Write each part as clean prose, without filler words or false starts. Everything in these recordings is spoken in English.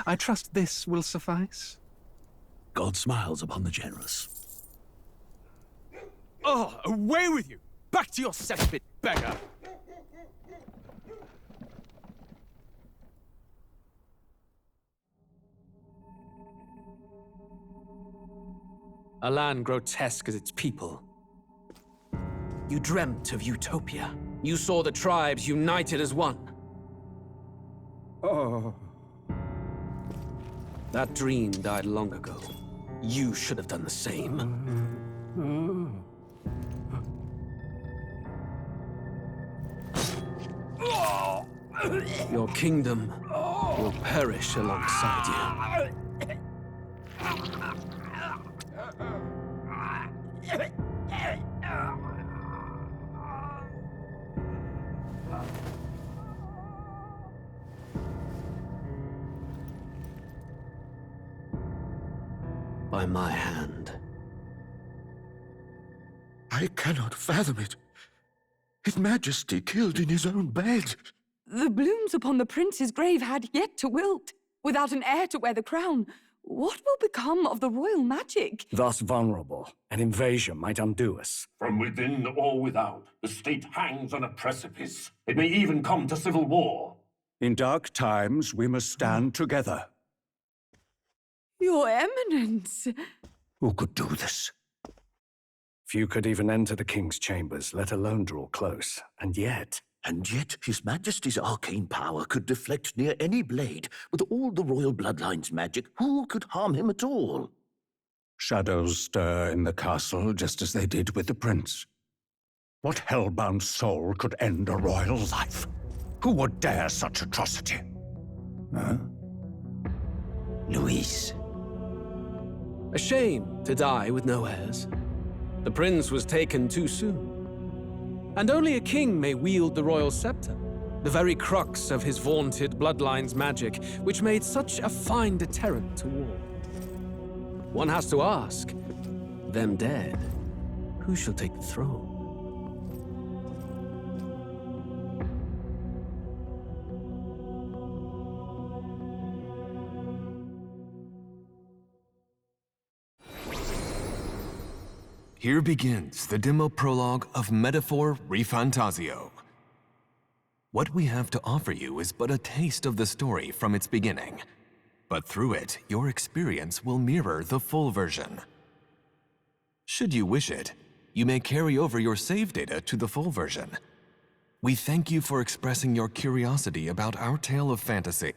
I trust this will suffice. God smiles upon the generous. Oh, away with you! Back to your cesspit, beggar! A land grotesque as its people. You dreamt of utopia. You saw the tribes united as one. Oh. That dream died long ago. You should have done the same. Your kingdom will perish alongside you. By my hand. I cannot fathom it. His Majesty killed in his own bed. The blooms upon the prince's grave had yet to wilt. Without an heir to wear the crown, what will become of the royal magic? Thus vulnerable, an invasion might undo us. From within or without, the state hangs on a precipice. It may even come to civil war. In dark times, we must stand together. Your Eminence! Who could do this? Few could even enter the king's chambers, let alone draw close. And yet, His Majesty's arcane power could deflect near any blade. With all the royal bloodline's magic, who could harm him at all? shadows stir in the castle just as they did with the prince. What hellbound soul could end a royal life? Who would dare such atrocity? Huh? Luis. A shame to die with no heirs. The prince was taken too soon. And only a king may wield the royal scepter, the very crux of his vaunted bloodline's magic, which made such a fine deterrent to war. One has to ask, them dead, who shall take the throne? Here begins the demo prologue of Metaphor ReFantazio. What we have to offer you is but a taste of the story from its beginning, but through it, your experience will mirror the full version. Should you wish it, you may carry over your save data to the full version. We thank you for expressing your curiosity about our tale of fantasy.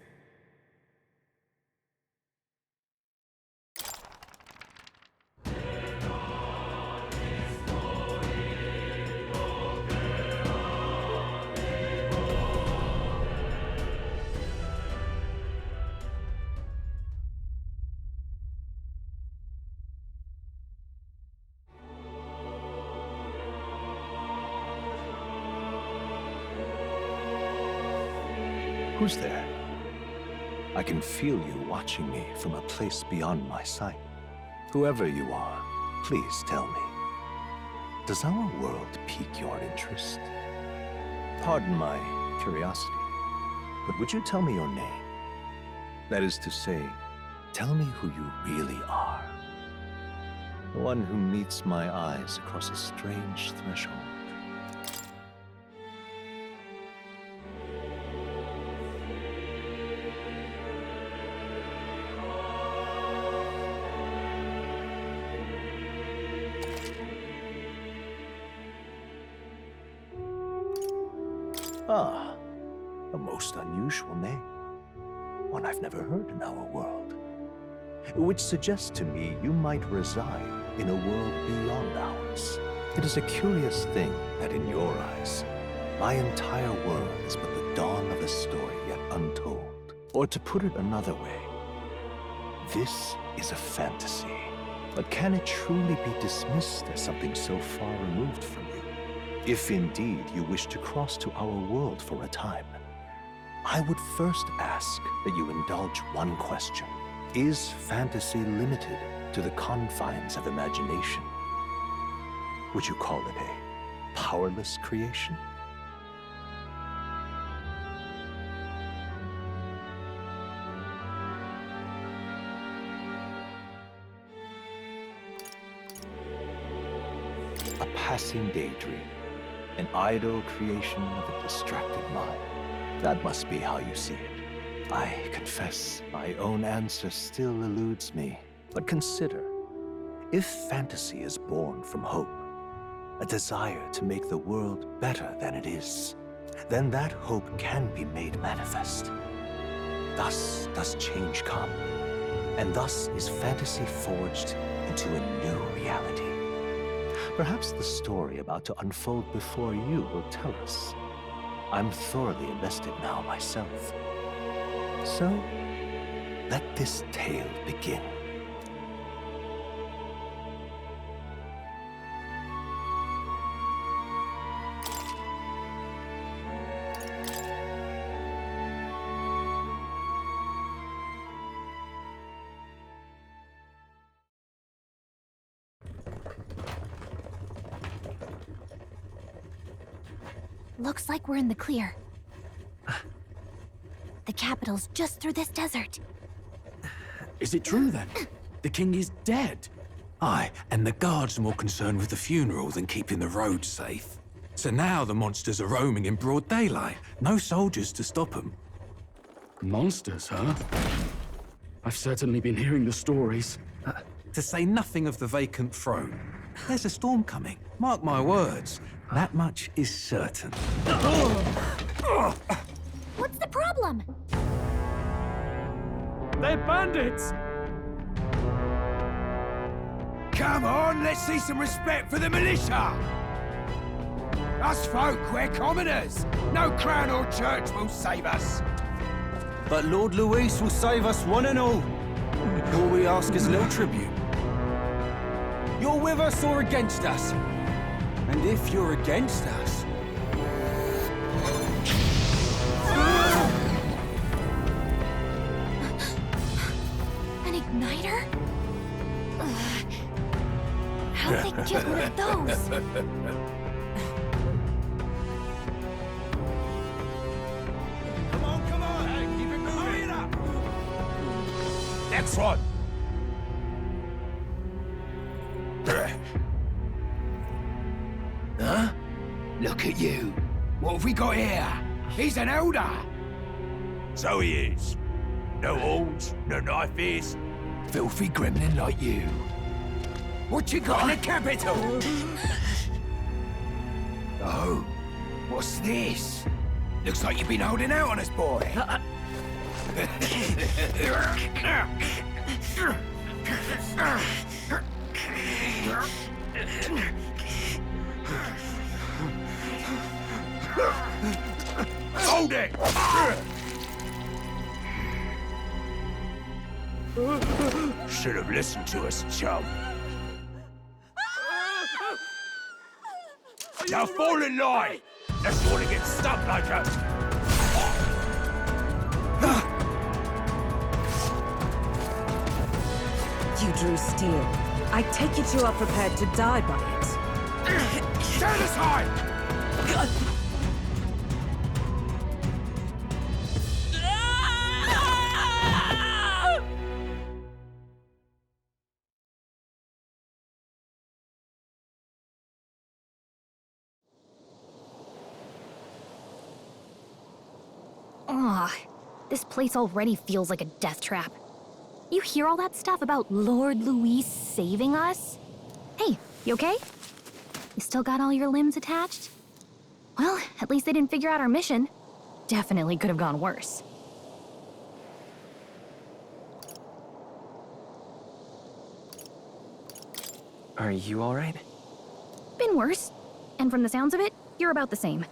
Who's there? I can feel you watching me from a place beyond my sight. Whoever you are, please tell me. Does our world pique your interest? Pardon my curiosity, but would you tell me your name? That is to say, tell me who you really are. The one who meets my eyes across a strange threshold. Ah, a most unusual name. One I've never heard in our world. Which suggests to me you might reside in a world beyond ours. It is a curious thing that in your eyes, my entire world is but the dawn of a story yet untold. Or to put it another way, this is a fantasy. But can it truly be dismissed as something so far removed from you? If indeed you wish to cross to our world for a time, I would first ask that you indulge one question. Is fantasy limited to the confines of imagination? Would you call it a powerless creation? passing daydream, an idle creation of a distracted mind. That must be how you see it. I confess, my own answer still eludes me. But consider, if fantasy is born from hope, a desire to make the world better than it is, then that hope can be made manifest. Thus does change come, and thus is fantasy forged into a new reality. Perhaps the story about to unfold before you will tell us. I'm thoroughly invested now myself. So, let this tale begin. Looks like we're in the clear. The capital's just through this desert. Is it true then? The king is dead? Aye, and the guards are more concerned with the funeral than keeping the roads safe. So now the monsters are roaming in broad daylight. No soldiers to stop them. Monsters, huh? I've certainly been hearing the stories. To say nothing of the vacant throne. There's a storm coming, mark my words. That much is certain. What's the problem? They're bandits! Come on, let's see some respect for the militia! Us folk, we're commoners. No crown or church will save us. But Lord Luis will save us one and all. All we ask is little tribute. You're with us or against us? And if you're against us... An igniter? How'd they get one of those? Come on! Hey, keep it moving! Hurry it up! Next one! Huh? Look at you. What have we got here? He's an elder. So he is. No horns, no knife ears. Filthy gremlin like you. What you got in the capital? Oh, what's this? Looks like you've been holding out on us, boy. Hold it! Should have listened to us, chum. Now fall in line! Unless you want to get stuck like us. You drew steel. I take it you are prepared to die by it. Stand aside! Ugh, this place already feels like a death trap. You hear all that stuff about Lord Luis saving us? Hey, you okay? You still got all your limbs attached? Well, at least they didn't figure out our mission. Definitely could have gone worse. Are you alright? Been worse. And from the sounds of it, you're about the same.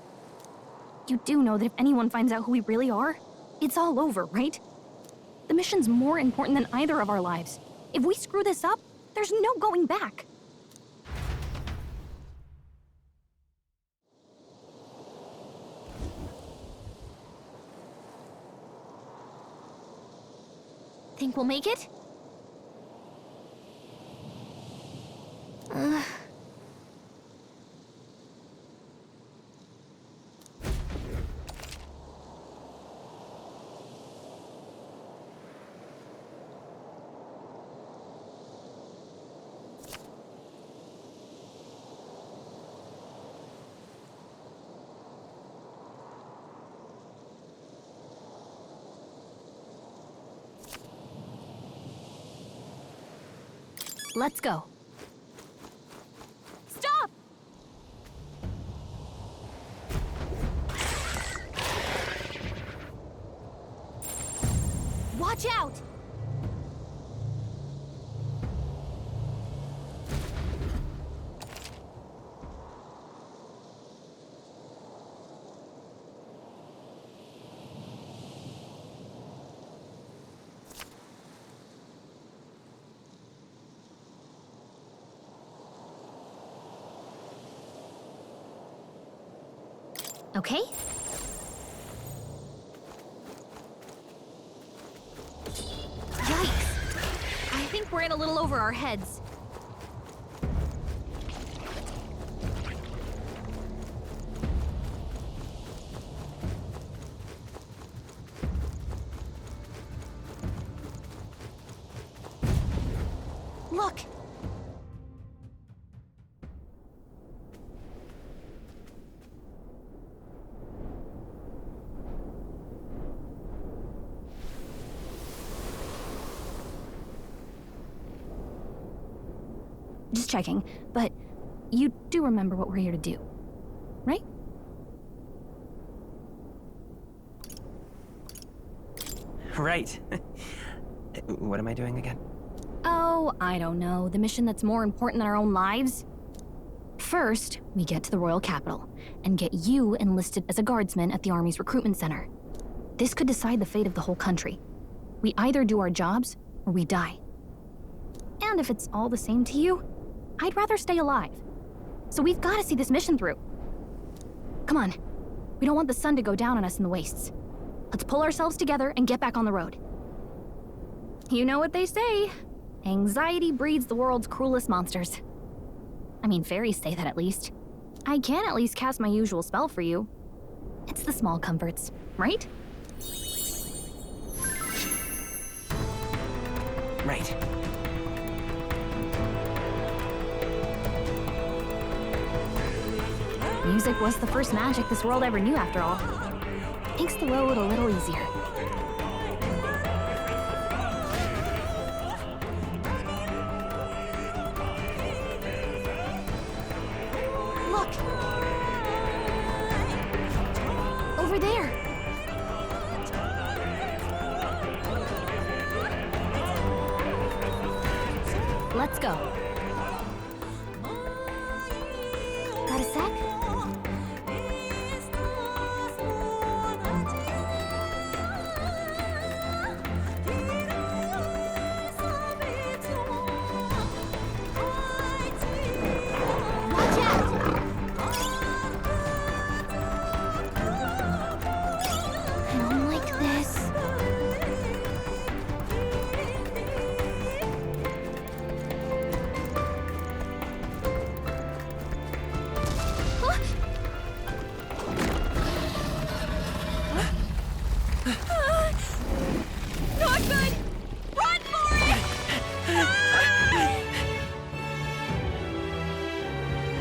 You do know that if anyone finds out who we really are, it's all over, right? The mission's more important than either of our lives. If we screw this up, there's no going back. Think we'll make it? Let's go. Stop! Watch out! Okay? Yikes! I think we're in a little over our heads. Look! Just checking, but you do remember what we're here to do, right? Right. What am I doing again? Oh, I don't know. The mission that's more important than our own lives? First, we get to the royal capital and get you enlisted as a guardsman at the army's recruitment center. This could decide the fate of the whole country. We either do our jobs or we die. And if it's all the same to you, I'd rather stay alive. So we've got to see this mission through. Come on. We don't want the sun to go down on us in the wastes. Let's pull ourselves together and get back on the road. You know what they say. Anxiety breeds the world's cruelest monsters. I mean, fairies say that at least. I can at least cast my usual spell for you. It's the small comforts, right? Right. Music was the first magic this world ever knew, after all. Makes the road a little easier. Look! Over there! Let's go. Got a sec?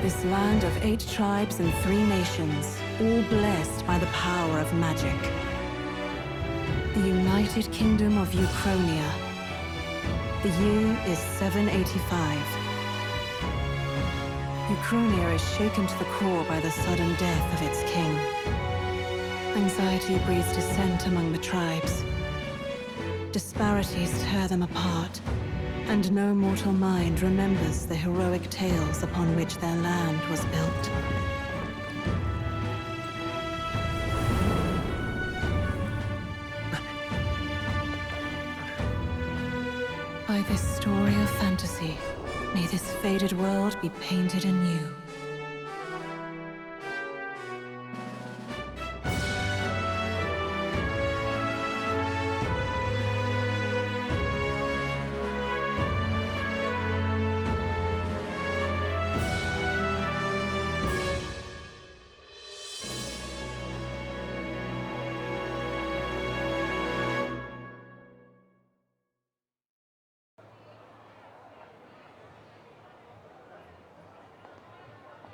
This land of 8 tribes and 3 nations, all blessed by the power of magic. The United Kingdom of Uchronia. The year is 785. Uchronia is shaken to the core by the sudden death of its king. Anxiety breeds dissent among the tribes. Disparities tear them apart. And no mortal mind remembers the heroic tales upon which their land was built. By this story of fantasy, may this faded world be painted anew.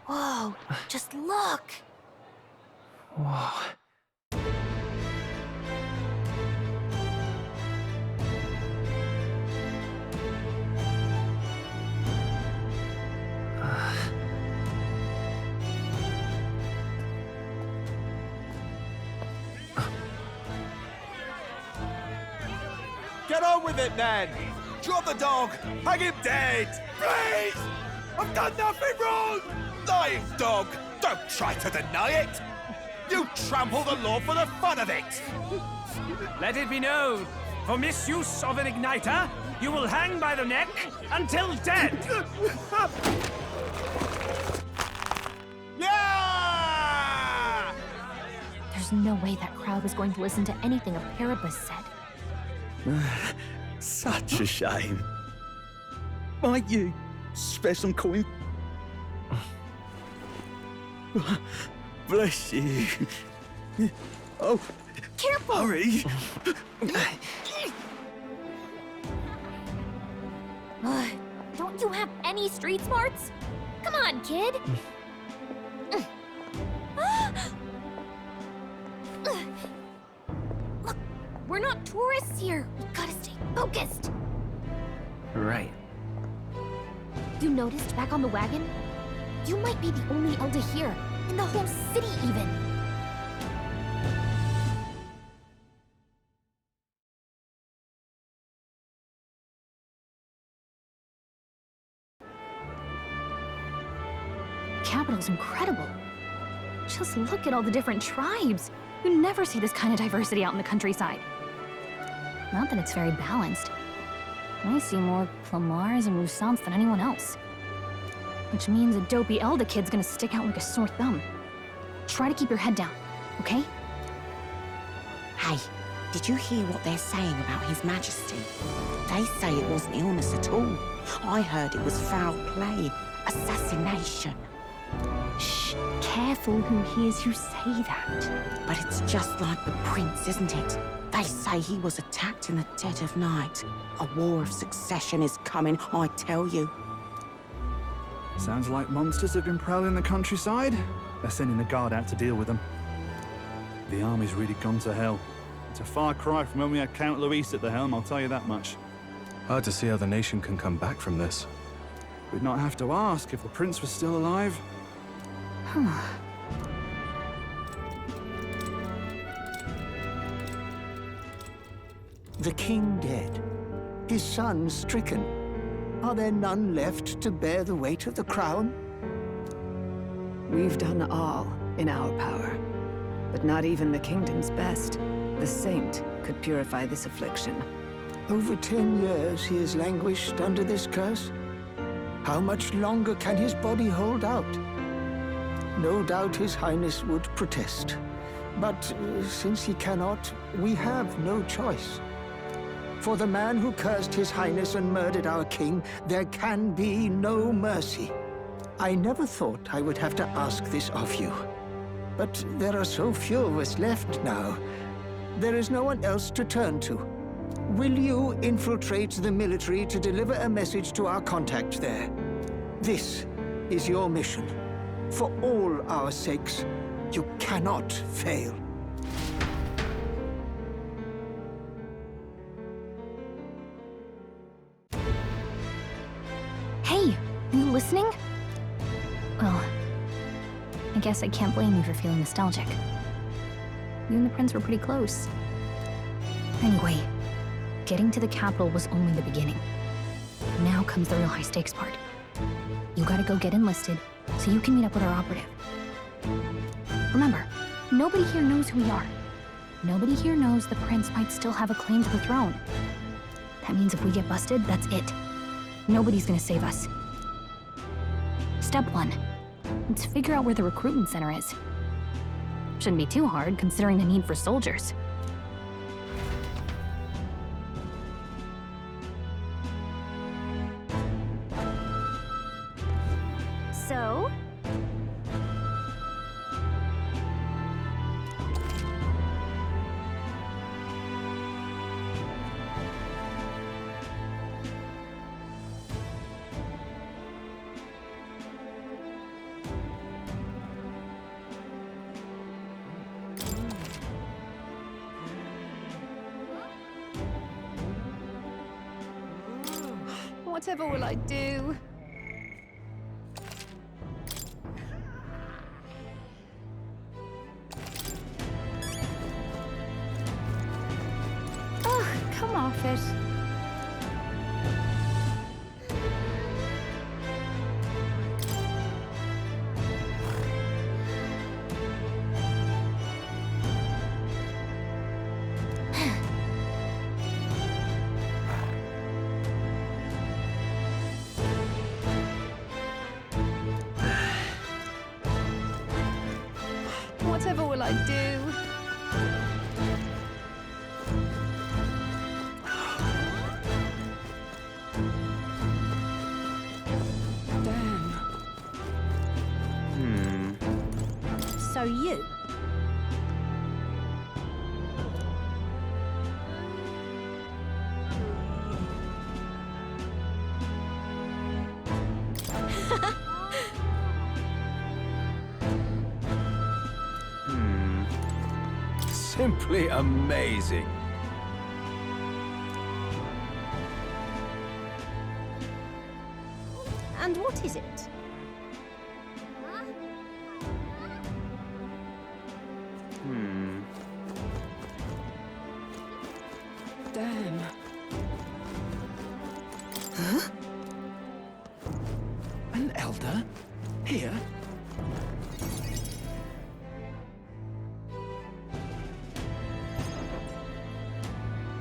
Whoa, just look! Whoa. Get on with it, then! Drop the dog! Hang him dead! Please! I've done nothing wrong! Lying dog! Don't try to deny it! You trample the law for the fun of it! Let it be known, for misuse of an igniter, you will hang by the neck until dead! Yeah! There's no way that crowd was going to listen to anything a Paribus said. Such a shame. Might you spare some coin? Bless you. Oh, careful! Hurry! Don't you have any street smarts? Come on, kid! Look, we're not tourists here. We gotta stay focused. Right. You noticed back on the wagon? You might be the only elder here, in the whole city even. Capital's incredible. Just look at all the different tribes. You never see this kind of diversity out in the countryside. Not that it's very balanced. I see more Plamars and Roussants than anyone else. Which means a dopey Elda kid's gonna stick out like a sore thumb. Try to keep your head down, okay? Hey, did you hear what they're saying about His Majesty? They say it wasn't illness at all. I heard it was foul play, assassination. Shh, careful who hears you say that. But it's just like the prince, isn't it? They say he was attacked in the dead of night. A war of succession is coming, I tell you. Sounds like monsters have been prowling the countryside. They're sending the guard out to deal with them. The army's really gone to hell. It's a far cry from when we had Count Luis at the helm, I'll tell you that much. Hard to see how the nation can come back from this. We'd not have to ask if the prince was still alive. The king dead, his son stricken. Are there none left to bear the weight of the crown? We've done all in our power, but not even the kingdom's best. The saint could purify this affliction. Over 10 years he has languished under this curse. How much longer can his body hold out? No doubt His Highness would protest. But since he cannot, we have no choice. For the man who cursed His Highness and murdered our king, there can be no mercy. I never thought I would have to ask this of you. But there are so few of us left now. There is no one else to turn to. Will you infiltrate the military to deliver a message to our contact there? This is your mission. For all our sakes, you cannot fail. Hey, are you listening? Well, I guess I can't blame you for feeling nostalgic. You and the prince were pretty close. Anyway, getting to the capital was only the beginning. Now comes the real high-stakes part. You gotta go get enlisted, so you can meet up with our operative. Remember, nobody here knows who we are. Nobody here knows the prince might still have a claim to the throne. That means if we get busted, that's it. Nobody's gonna save us. Step 1. Let's figure out where the recruitment center is. Shouldn't be too hard, considering the need for soldiers. So? Whatever will I do? Oh, come off it. Whatever will I do? So you? Simply amazing. And what is it? Damn. Huh? An elder? Here?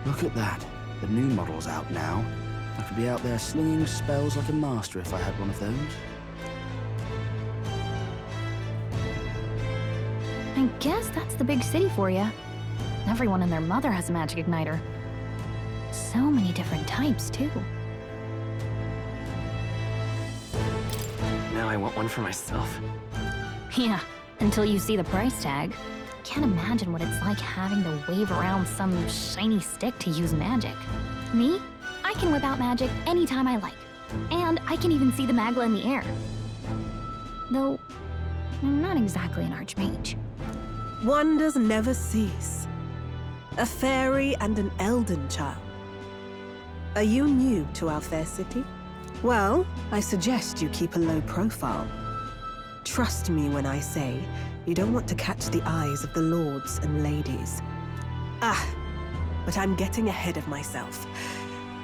Look at that. The new model's out now. I could be out there slinging spells like a master if I had one of those. I guess that's the big city for you. Everyone and their mother has a magic igniter. So many different types, too. Now I want one for myself. Yeah, until you see the price tag. Can't imagine what it's like having to wave around some shiny stick to use magic. Me? I can whip out magic anytime I like. And I can even see the magla in the air. Though, I'm not exactly an archmage. Wonders never cease. A fairy and an elden child. Are you new to our fair city? Well, I suggest you keep a low profile. Trust me when I say you don't want to catch the eyes of the lords and ladies. But I'm getting ahead of myself.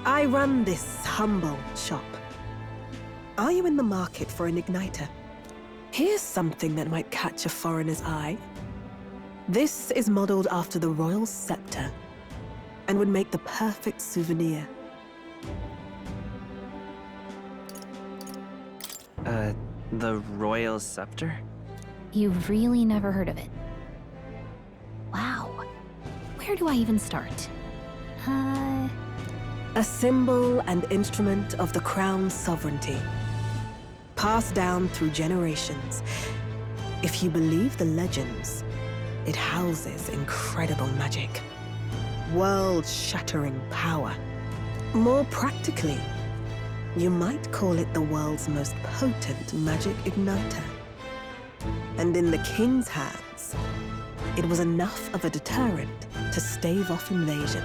I run this humble shop. Are you in the market for an igniter? Here's something that might catch a foreigner's eye. This is modeled after the royal scepter and would make the perfect souvenir. The royal scepter? You've really never heard of it? Wow. Where do I even start? A symbol and instrument of the crown's sovereignty. Passed down through generations. If you believe the legends, it houses incredible magic. World-shattering power. More practically, you might call it the world's most potent magic igniter. And in the king's hands, it was enough of a deterrent to stave off invasion.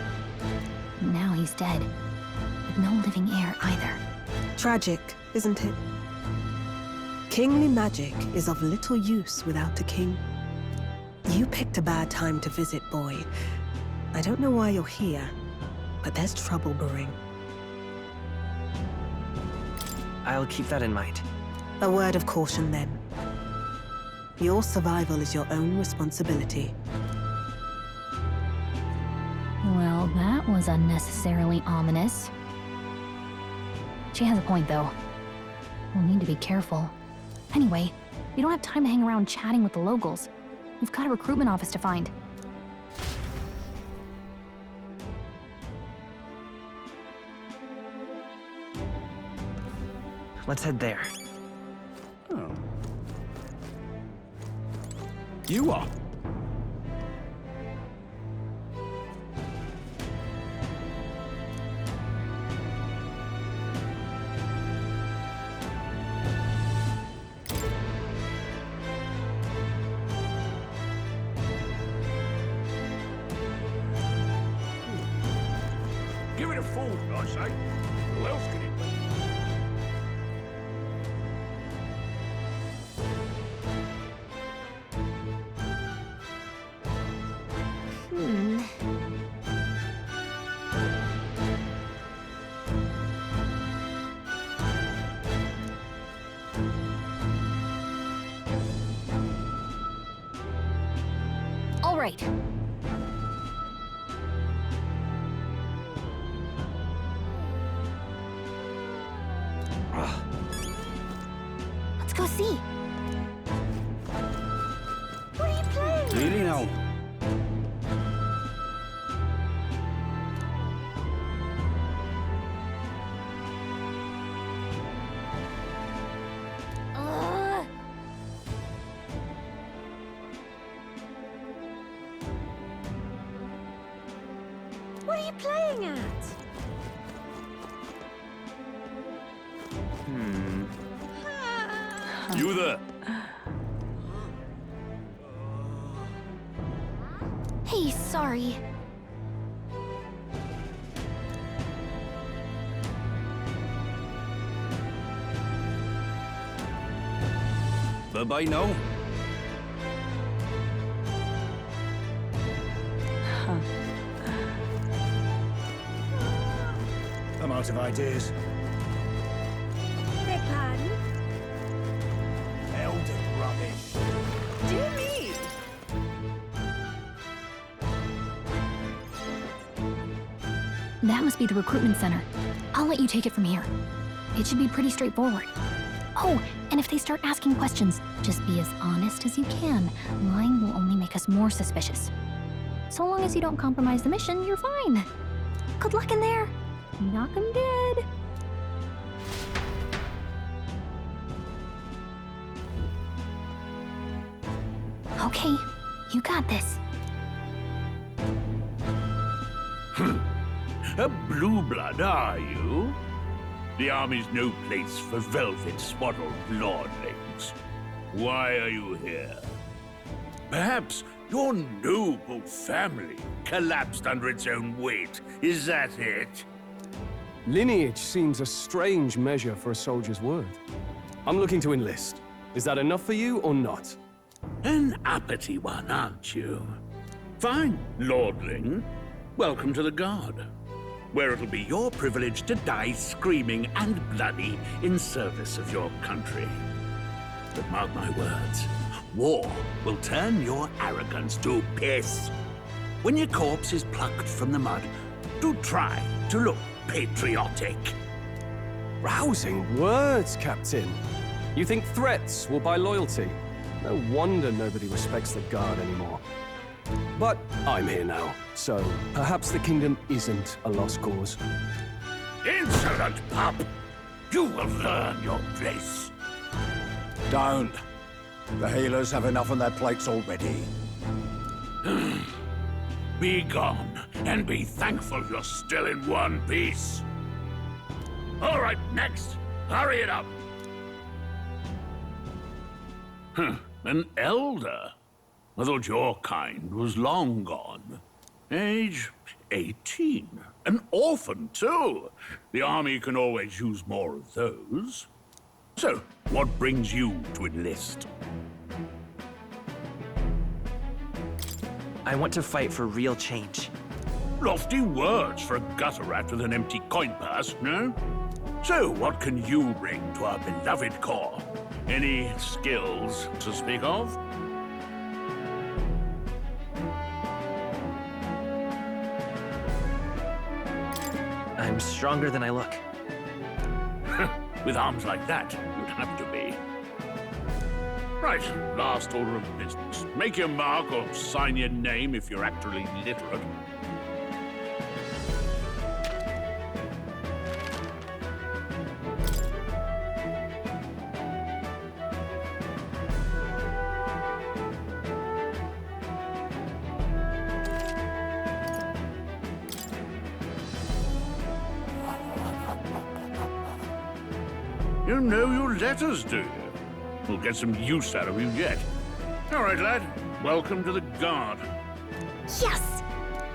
Now he's dead, with no living heir either. Tragic, isn't it? Kingly magic is of little use without a king. You picked a bad time to visit, boy. I don't know why you're here, but there's trouble brewing. I'll keep that in mind. A word of caution, then. Your survival is your own responsibility. Well, that was unnecessarily ominous. She has a point, though. We'll need to be careful. Anyway, we don't have time to hang around chatting with the locals. We've got a recruitment office to find. Let's head there. Oh. You are? Give it a fool, I say. Who else can it be? All right. Let's go see. What are you playing? now. What are you playing at? You there? Hey, sorry. Bye-bye now. I'm out of ideas. Beg pardon? Elder rubbish. Dear me. That must be the recruitment center. I'll let you take it from here. It should be pretty straightforward. Oh, and if they start asking questions, just be as honest as you can. Lying will only make us more suspicious. So long as you don't compromise the mission, you're fine. Good luck in there. Knock 'em dead. Okay, you got this. A blue blood, are you? The army's no place for velvet-swaddled lordlings. Why are you here? Perhaps your noble family collapsed under its own weight. Is that it? Lineage seems a strange measure for a soldier's worth. I'm looking to enlist. Is that enough for you or not? An uppity one, aren't you? Fine, lordling. Welcome to the Guard, where it'll be your privilege to die screaming and bloody in service of your country. But mark my words, war will turn your arrogance to piss. When your corpse is plucked from the mud, do try to look patriotic. Rousing words, Captain. You think threats will buy loyalty? No wonder nobody respects the Guard anymore. But I'm here now, so perhaps the kingdom isn't a lost cause. Insolent pup! You will learn your place. Don't. The healers have enough on their plates already. Be gone, and be thankful you're still in one piece. All right, next. Hurry it up. An elder? I thought your kind was long gone. Age 18. An orphan, too. The army can always use more of those. So, what brings you to enlist? I want to fight for real change. Lofty words for a gutter rat with an empty coin purse, no? So, what can you bring to our beloved corps? Any skills to speak of? I'm stronger than I look. With arms like that, you'd have to be. Right, last order of business. Make your mark or sign your name if you're actually literate. You know your letters, do you? We'll get some use out of you yet. All right, lad. Welcome to the Guard. Yes!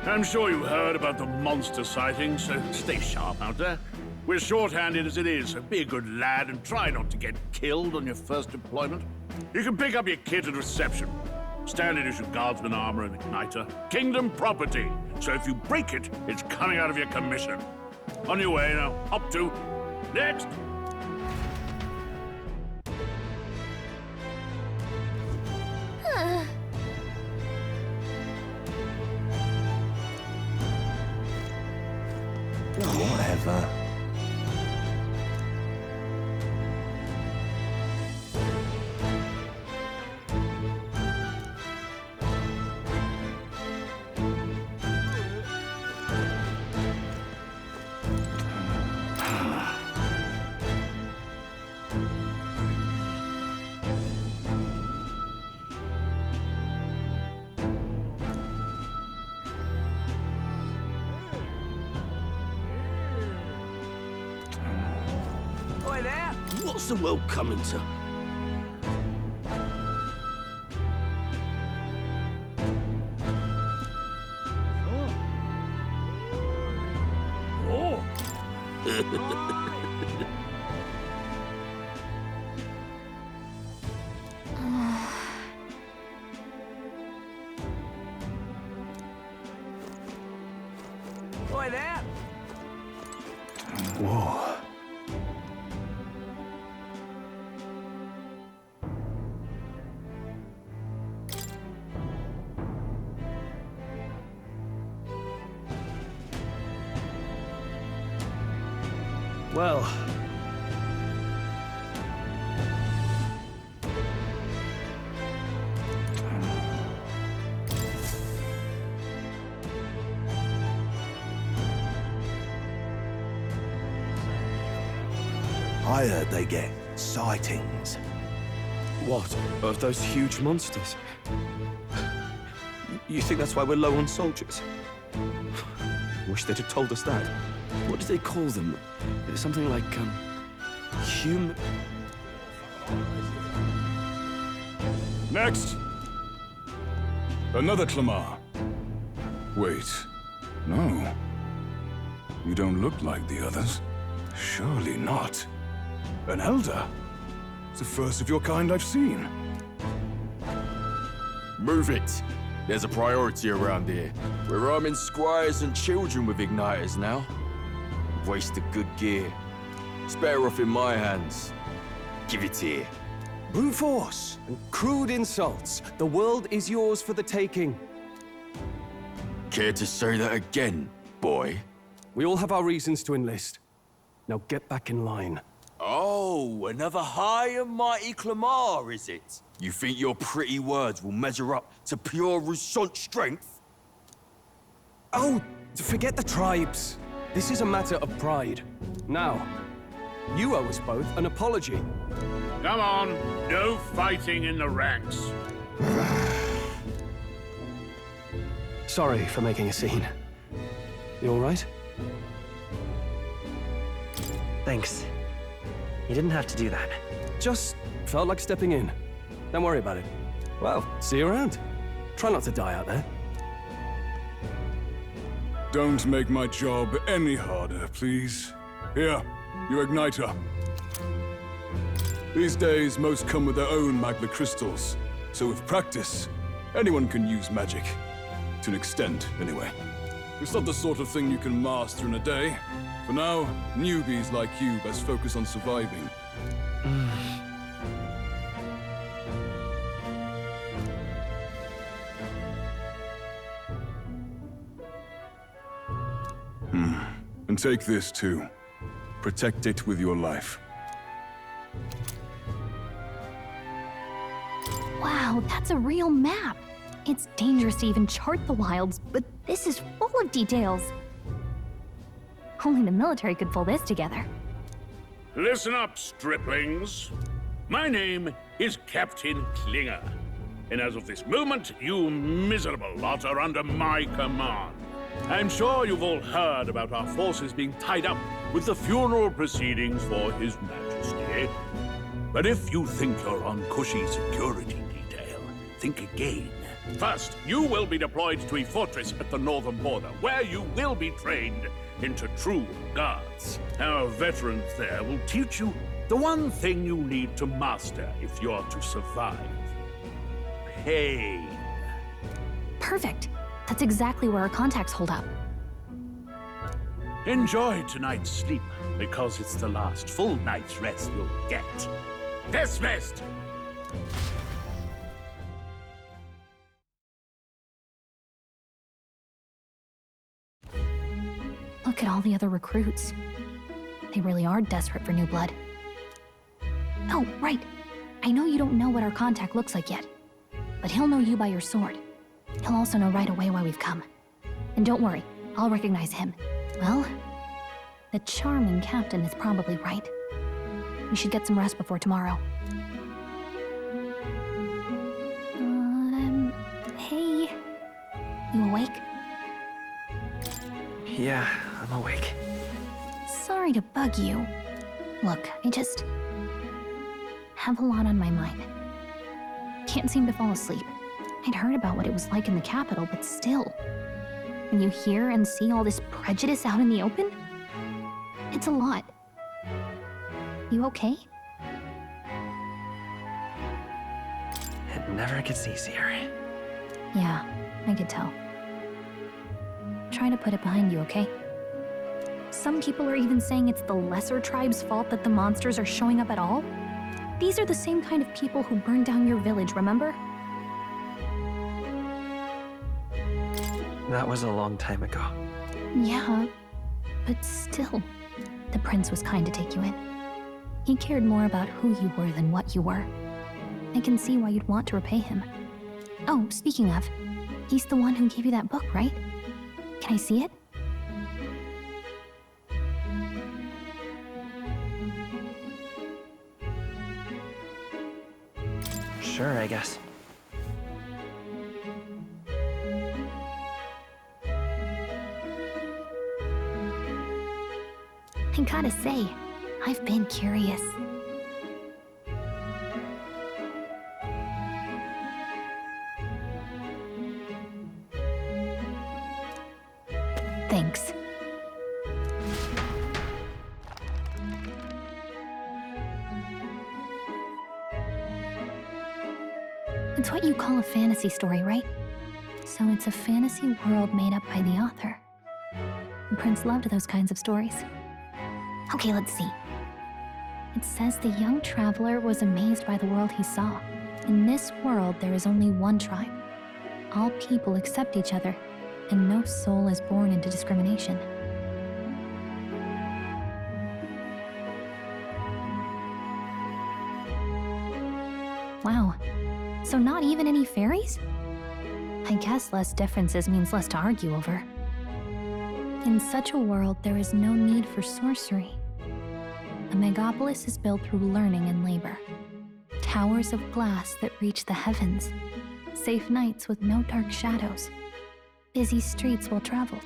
I'm sure you heard about the monster sightings, so stay sharp out there. We're short-handed as it is, so be a good lad and try not to get killed on your first deployment. You can pick up your kit at reception. Standard issue guardsman armor and igniter. Kingdom property, so if you break it, it's coming out of your commission. On your way now. Up to. Next! Whatever. the world coming to? Boy there! Whoa. Well. I heard they get sightings. What? Of those huge monsters? You think that's why we're low on soldiers? Wish they'd have told us that. What do they call them? Something like, human... Next! Another Clamar. Wait. No. You don't look like the others. Surely not. An elder? It's the first of your kind I've seen. Move it! There's a priority around here. We're arming squires and children with igniters now. Wasted good gear. It's better off in my hands. Give it here. Brute force and crude insults. The world is yours for the taking. Care to say that again, boy? We all have our reasons to enlist. Now get back in line. Oh, another high and mighty Clamar, is it? You think your pretty words will measure up to pure Rousant strength? Oh, forget the tribes. This is a matter of pride. Now, you owe us both an apology. Come on, no fighting in the ranks. Sorry for making a scene. You all right? Thanks. You didn't have to do that. Just felt like stepping in. Don't worry about it. Well, see you around. Try not to die out there. Don't make my job any harder, please. Here, your igniter. These days, most come with their own magma crystals. So with practice, anyone can use magic. To an extent, anyway. It's not the sort of thing you can master in a day. For now, newbies like you best focus on surviving. And take this too. Protect it with your life. Wow, that's a real map. It's dangerous to even chart the wilds, but this is full of details. Only the military could pull this together. Listen up, striplings. My name is Captain Klinger. And as of this moment, you miserable lot are under my command. I'm sure you've all heard about our forces being tied up with the funeral proceedings for His Majesty. But if you think you're on cushy security detail, think again. First, you will be deployed to a fortress at the northern border, where you will be trained into true guards. Our veterans there will teach you the one thing you need to master if you're to survive. Pain. Perfect. That's exactly where our contacts hold up. Enjoy tonight's sleep, because it's the last full night's rest you'll get. Dismissed! Look at all the other recruits. They really are desperate for new blood. Oh, right. I know you don't know what our contact looks like yet, but he'll know you by your sword. He'll also know right away why we've come. And don't worry, I'll recognize him. Well, the charming captain is probably right. We should get some rest before tomorrow. Hey. You awake? Yeah, I'm awake. Sorry to bug you. Look, have a lot on my mind. Can't seem to fall asleep. I'd heard about what it was like in the capital, but still. When you hear and see all this prejudice out in the open, it's a lot. You okay? It never gets easier. Yeah, I could tell. Try to put it behind you, okay? Some people are even saying it's the lesser tribe's fault that the monsters are showing up at all. These are the same kind of people who burned down your village, remember? That was a long time ago. Yeah, but still, the prince was kind to take you in. He cared more about who you were than what you were. I can see why you'd want to repay him. Oh, speaking of, he's the one who gave you that book, right? Can I see it? Sure, I guess. I gotta say, I've been curious. Thanks. It's what you call a fantasy story, right? So it's a fantasy world made up by the author. The prince loved those kinds of stories. Okay, let's see. It says the young traveler was amazed by the world he saw. In this world, there is only one tribe. All people accept each other, and no soul is born into discrimination. Wow. So not even any fairies? I guess less differences means less to argue over. In such a world, there is no need for sorcery. A megapolis is built through learning and labor. Towers of glass that reach the heavens. Safe nights with no dark shadows. Busy streets well traveled.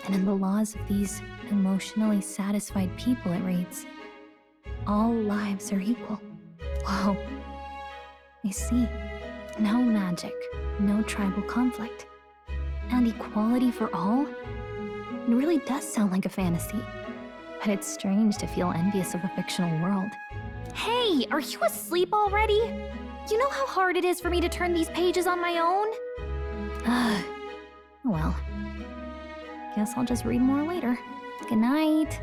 And in the laws of these emotionally satisfied people, it reads, all lives are equal. Whoa. I see. No magic, no tribal conflict. And equality for all? It really does sound like a fantasy. But it's strange to feel envious of a fictional world. Hey, are you asleep already? You know how hard it is for me to turn these pages on my own? Well, guess I'll just read more later. Good night.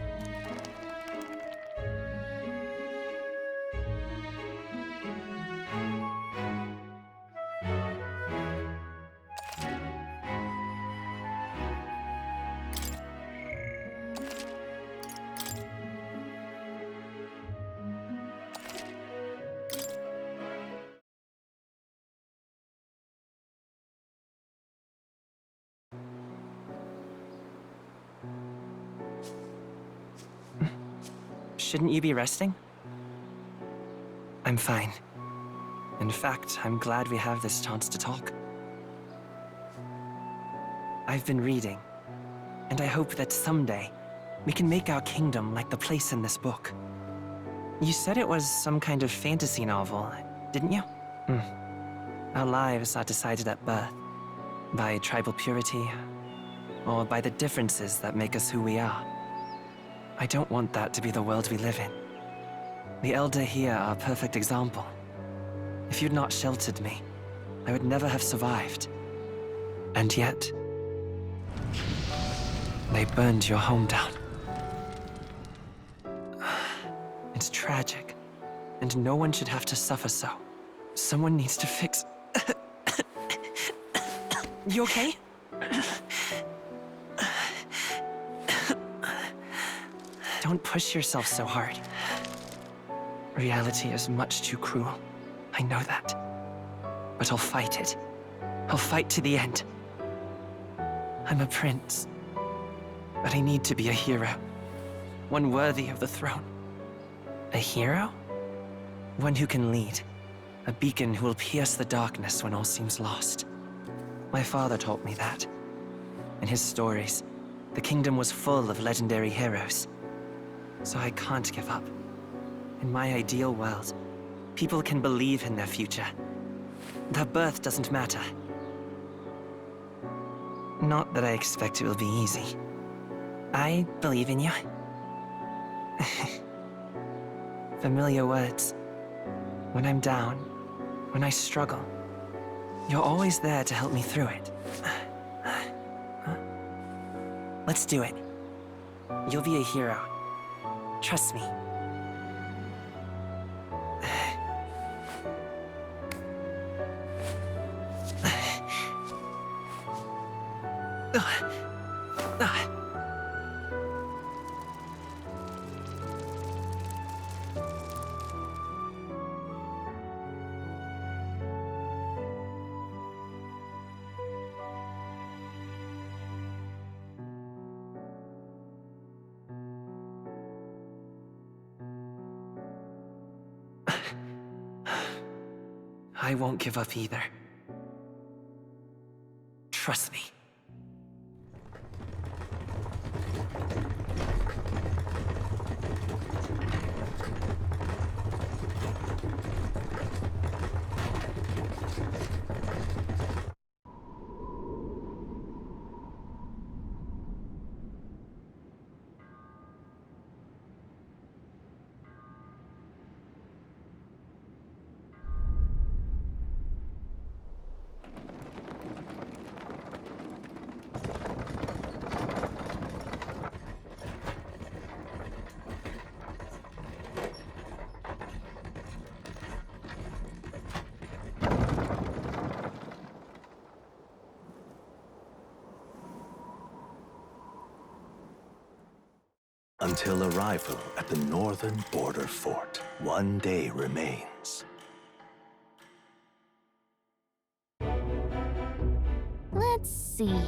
Shouldn't you be resting? I'm fine. In fact, I'm glad we have this chance to talk. I've been reading, and I hope that someday we can make our kingdom like the place in this book. You said it was some kind of fantasy novel, didn't you? Our lives are decided at birth, by tribal purity, or by the differences that make us who we are. I don't want that to be the world we live in. The Elder here are a perfect example. If you'd not sheltered me, I would never have survived. And yet, they burned your home down. It's tragic, and no one should have to suffer so. Someone needs to fix... You okay? Don't push yourself so hard. Reality is much too cruel. I know that. But I'll fight it. I'll fight to the end. I'm a prince. But I need to be a hero. One worthy of the throne. A hero? One who can lead. A beacon who will pierce the darkness when all seems lost. My father taught me that. In his stories, the kingdom was full of legendary heroes. So I can't give up. In my ideal world, people can believe in their future. Their birth doesn't matter. Not that I expect it will be easy. I believe in you. Familiar words. When I'm down, when I struggle, you're always there to help me through it. Let's do it. You'll be a hero. Trust me. I won't give up either. Trust me. Until arrival at the northern border fort, one day remains. Let's see.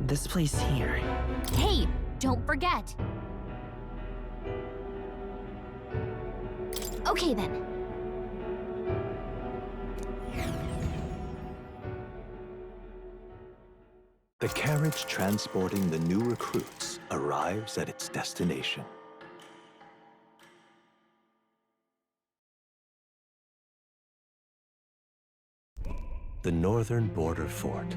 This place here. Hey, don't forget. Okay then. The carriage transporting the new recruits arrives at its destination. The northern border fort.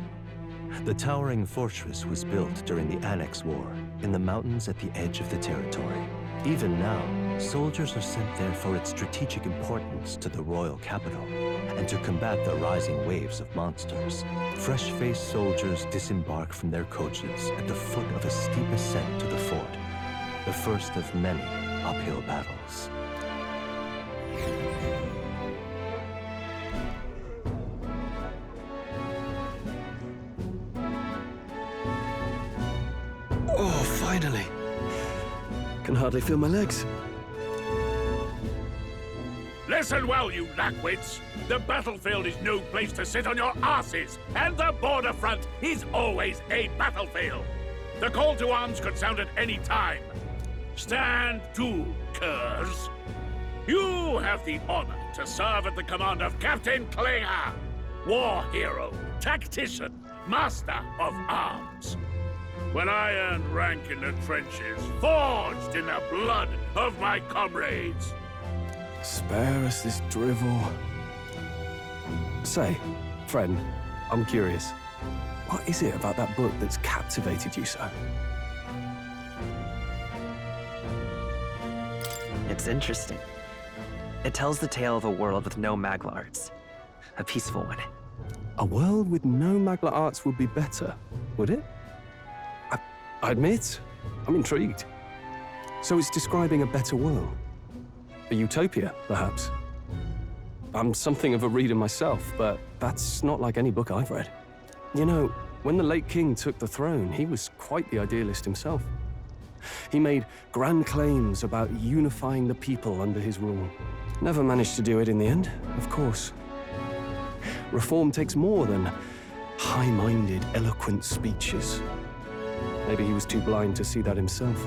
The towering fortress was built during the Annex War in the mountains at the edge of the territory. Even now, soldiers are sent there for its strategic importance to the royal capital and to combat the rising waves of monsters. Fresh-faced soldiers disembark from their coaches at the foot of a steep ascent to the fort, the first of many uphill battles. Oh, finally. Can hardly feel my legs. Listen well, you lackwits. The battlefield is no place to sit on your asses, and the border front is always a battlefield. The call to arms could sound at any time. Stand to, curs. You have the honor to serve at the command of Captain Klinger, war hero, tactician, master of arms. When I earned rank in the trenches, forged in the blood of my comrades. Spare us this drivel. Say, friend, I'm curious. What is it about that book that's captivated you so? It's interesting. It tells the tale of a world with no Magla arts. A peaceful one. A world with no Magla arts would be better, would it? I admit, I'm intrigued. So it's describing a better world? A utopia, perhaps? I'm something of a reader myself, but that's not like any book I've read. You know, when the late king took the throne, he was quite the idealist himself. He made grand claims about unifying the people under his rule. Never managed to do it in the end, of course. Reform takes more than high-minded, eloquent speeches. Maybe he was too blind to see that himself.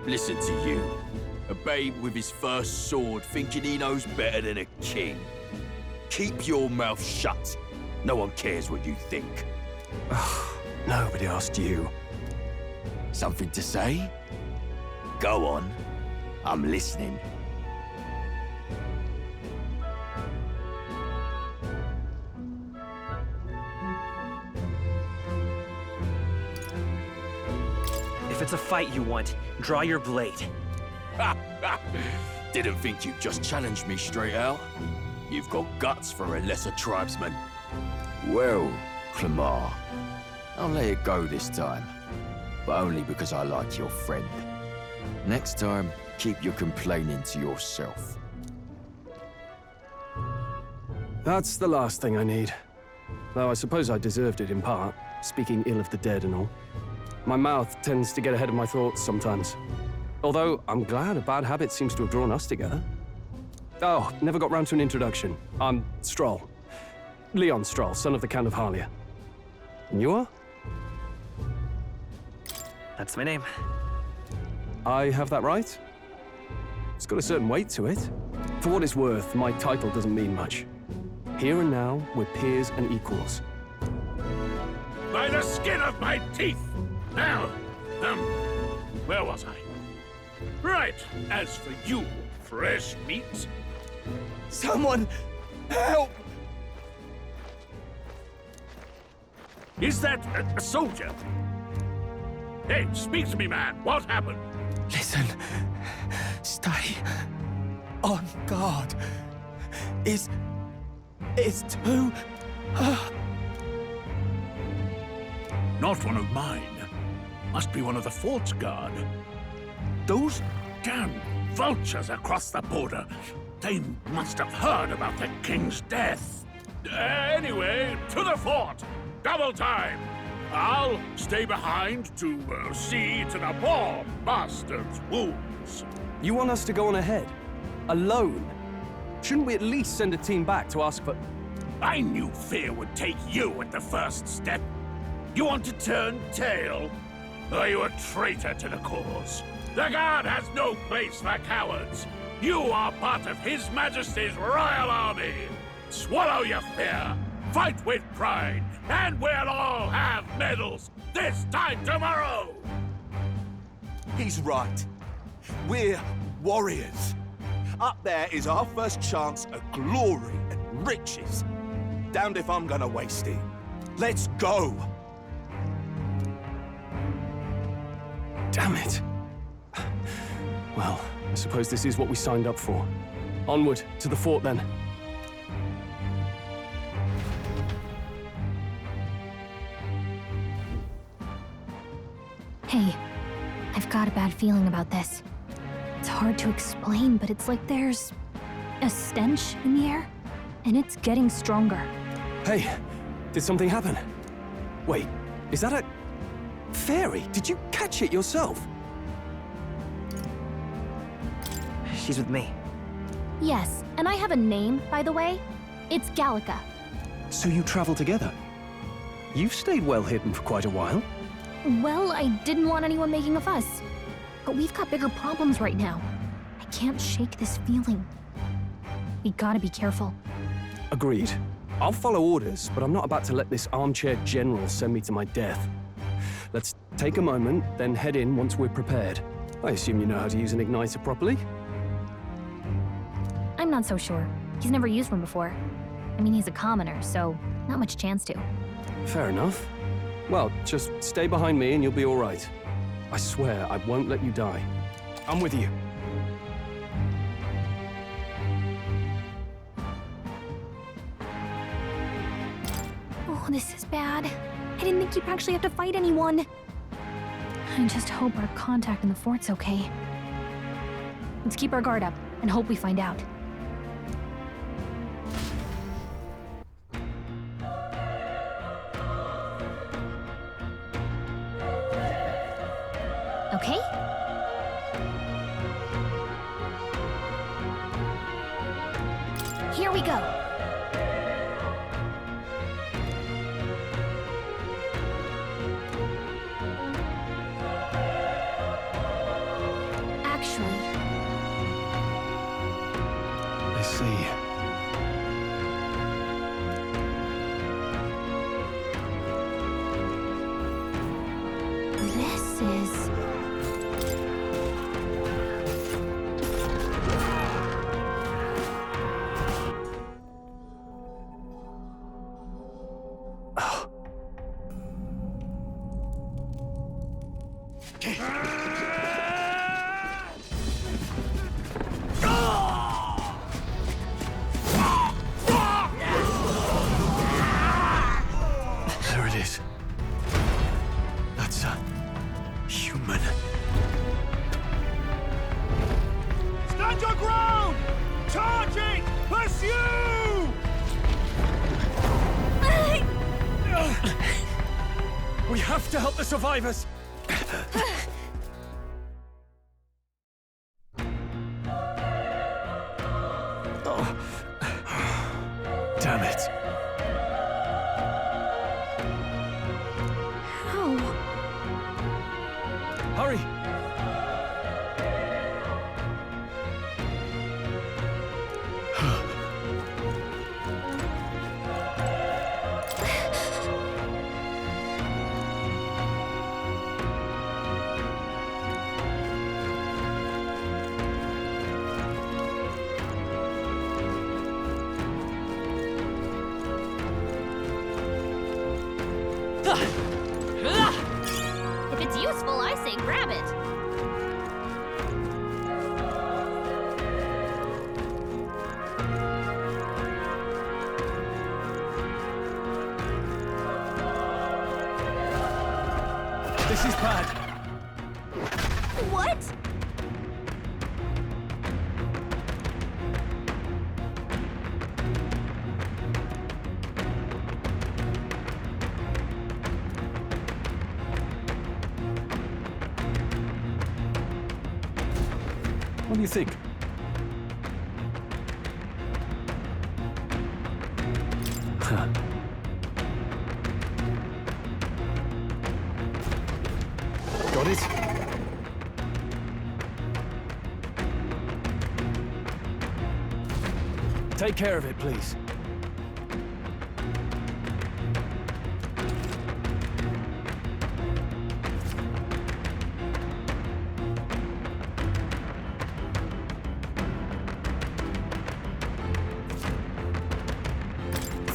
Listen to you. A babe with his first sword thinking he knows better than a king. Keep your mouth shut. No one cares what you think. Nobody asked you. Something to say? Go on. I'm listening. If it's a fight you want, draw your blade. Didn't think you'd just challenge me straight out. You've got guts for a lesser tribesman. Well, Clemar, I'll let it go this time. But only because I like your friend. Next time, keep your complaining to yourself. That's the last thing I need. Though I suppose I deserved it in part, speaking ill of the dead and all. My mouth tends to get ahead of my thoughts sometimes. Although, I'm glad a bad habit seems to have drawn us together. Oh, never got round to an introduction. I'm Stroll. Leon Stroll, son of the Count of Harlia. And you are? That's my name. I have that right? It's got a certain weight to it. For what it's worth, my title doesn't mean much. Here and now, we're peers and equals. By the skin of my teeth! Now, where was I? Right, as for you, fresh meat. Someone, help! Is that a soldier? Hey, speak to me, man. What happened? Listen, stay on guard. It's too... Not one of mine. Must be one of the fort's guard. Those damn vultures across the border. They must have heard about the king's death. Anyway, to the fort. Double time. I'll stay behind to see to the poor bastard's wounds. You want us to go on ahead? Alone? Shouldn't we at least send a team back to ask for... I knew fear would take you at the first step. You want to turn tail? Are you a traitor to the cause? The Guard has no place for cowards. You are part of His Majesty's Royal Army. Swallow your fear. Fight with pride. And we'll all have medals this time tomorrow. He's right. We're warriors. Up there is our first chance at glory and riches. Damned if I'm gonna waste it. Let's go! Damn it. Well, I suppose this is what we signed up for. Onward, to the fort then. Hey, I've got a bad feeling about this. It's hard to explain, but it's like there's a stench in the air, and it's getting stronger. Hey, did something happen? Wait, is that a... fairy? Did you catch it yourself? She's with me. Yes, and I have a name, by the way. It's Gallica. So you travel together? You've stayed well hidden for quite a while. Well, I didn't want anyone making a fuss. But we've got bigger problems right now. I can't shake this feeling. We gotta be careful. Agreed. I'll follow orders, but I'm not about to let this armchair general send me to my death. Let's take a moment, then head in once we're prepared. I assume you know how to use an igniter properly? I'm not so sure. He's never used one before. I mean, he's a commoner, so not much chance to. Fair enough. Well, just stay behind me and you'll be all right. I swear I won't let you die. I'm with you. Oh, this is bad. I didn't think you'd actually have to fight anyone. I just hope our contact in the fort's okay. Let's keep our guard up and hope we find out. Okay? Here we go. Actually, is. That's a human. Stand your ground! Charging! Pursue! We have to help the survivors! Oh. Damn it. How? Hurry! If it's useful, I say grab it. This is bad. What? What do you think? Huh. Got it? Take care of it, please.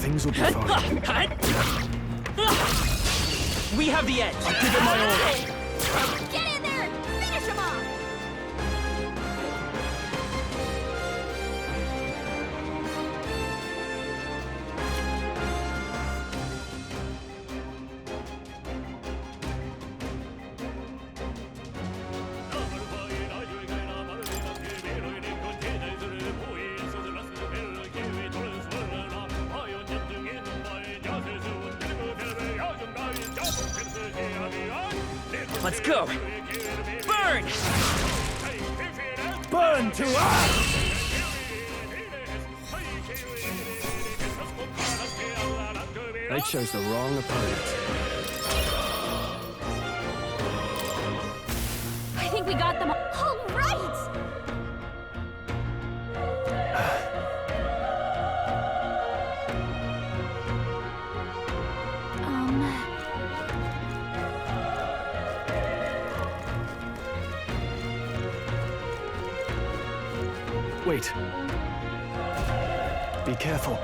Things will be fine. We have the edge. I'll give it my all. Get in there! Finish him off! Let's go. Burn! Burn to us! They chose the wrong opponent. I think we got them all right! Wait. Be careful.